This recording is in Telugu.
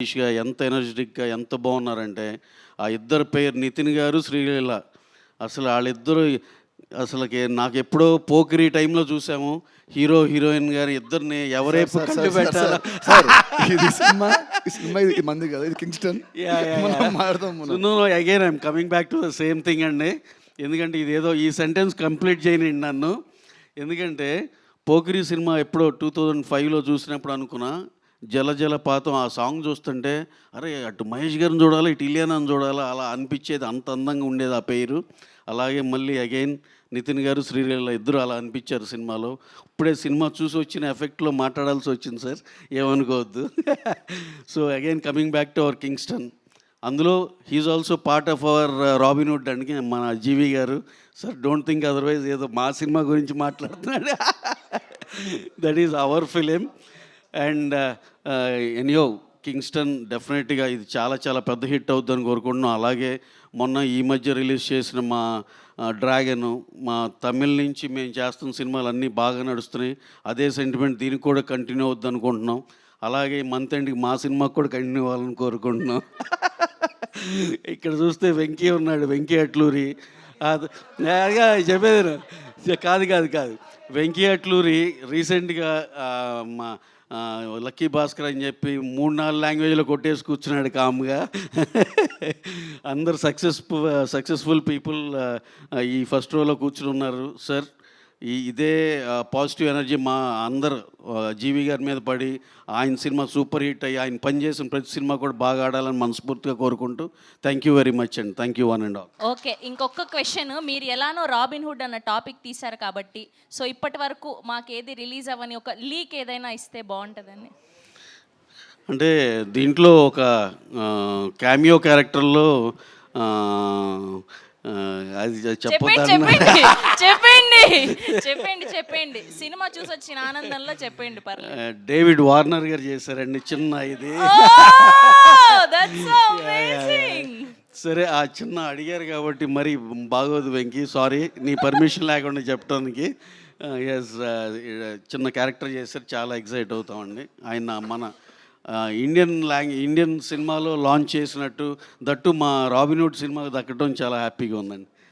ఎంత ఎనర్జెటిక్గా ఎంత బాగున్నారంటే ఆ ఇద్దరు పేరు నితిన్ గారు శ్రీలీల అసలు వాళ్ళిద్దరు అసలుకి నాకు ఎప్పుడో పోకిరి టైంలో చూసాము హీరో హీరోయిన్ గారు ఇద్దరిని ఎవరైపు కంటి పెట్టాలా ఇది సినిమా ఇది మంది కదా ఇది Kingston again I'm coming back to the same thing అండి. ఎందుకంటే ఇదేదో ఈ సెంటెన్స్ కంప్లీట్ చేయనండి నన్ను. ఎందుకంటే పోకిరి సినిమా ఎప్పుడో 2005లో చూసినప్పుడు అనుకున్నా జలజలపాతం ఆ సాంగ్ చూస్తుంటే అరే అటు మహేష్ గారిని చూడాలి ఇటు ఇలియానాని చూడాలి అలా అనిపించేది, అంత అందంగా ఉండేది ఆ పేరు. అలాగే మళ్ళీ అగైన్ నితిన్ గారు శ్రీలీల ఇద్దరు అలా అనిపించారు సినిమాలో. ఇప్పుడే సినిమా చూసి వచ్చిన ఎఫెక్ట్లో మాట్లాడాల్సి వచ్చింది సార్, ఏమనుకోవద్దు. So again coming back to our Kingston, అందులో he is also part of our Robinhood అండి మన జీవి గారు. సార్ డోంట్ థింక్ అదర్వైజ్ ఏదో మా సినిమా గురించి మాట్లాడుతున్నాడు. That is our film. And ఎనియో కింగ్స్టన్ డెఫినెట్గా ఇది చాలా చాలా పెద్ద హిట్ అవుతుందని కోరుకుంటున్నాం. అలాగే మొన్న ఈ మధ్య రిలీజ్ చేసిన మా డ్రాగను, మా తమిళ్ నుంచి మేము చేస్తున్న సినిమాలు అన్నీ బాగా నడుస్తున్నాయి. అదే సెంటిమెంట్ దీనికి కూడా కంటిన్యూ అవుద్ది అనుకుంటున్నాం. అలాగే మంత్ ఎండ్కి మా సినిమాకి కూడా కంటిన్యూ అవ్వాలని కోరుకుంటున్నాం. ఇక్కడ చూస్తే వెంకీ ఉన్నాడు, వెంకీ అట్లూరి. చెప్పేది కాదు వెంకీ అట్లూరి రీసెంట్గా మా లక్కీ భాస్కర్ అని చెప్పి 3-4 లాంగ్వేజ్లో కొట్టేసి కూర్చున్నాడు కామ్గా. అందరు సక్సెస్ఫుల్ పీపుల్ ఈ ఫస్ట్ రోలో కూర్చుని ఉన్నారు. సార్ ఇదే పాజిటివ్ ఎనర్జీ మా అందరు జీవి గారి మీద పడి ఆయన సినిమా సూపర్ హిట్ అయ్యి ఆయన పనిచేసిన ప్రతి సినిమా కూడా బాగా ఆడాలని మనస్ఫూర్తిగా కోరుకుంటూ థ్యాంక్ యూ వెరీ మచ్ అండి. Thank you one and all. Okay, ఇంకొక క్వశ్చన్. మీరు ఎలానో రాబిన్హుడ్ అన్న టాపిక్ తీశారు కాబట్టి, సో ఇప్పటి వరకు మాకేది రిలీజ్ అవ్వని ఒక లీక్ ఏదైనా ఇస్తే బాగుంటుందని. అంటే దీంట్లో ఒక క్యామియో క్యారెక్టర్లో అది చెప్పండి సినిమా చూసి వచ్చిన ఆనందంలో చెప్పండి. డేవిడ్ వార్నర్ గారు చేశారండి చిన్న ఇది. సరే ఆ చిన్న అడిగారు కాబట్టి మరి బాగోదు వెంకీ, సారీ నీ పర్మిషన్ లేకుండా చెప్పడానికి. ఎస్ చిన్న క్యారెక్టర్ చేశారు, చాలా ఎక్సైట్ అవుతామండి. ఆయన మన ఇండియన్ సినిమాలో లాంచ్ చేసినట్టు దట్టు మా రాబిన్హుడ్ సినిమాకి దక్కడం చాలా హ్యాపీగా ఉందండి.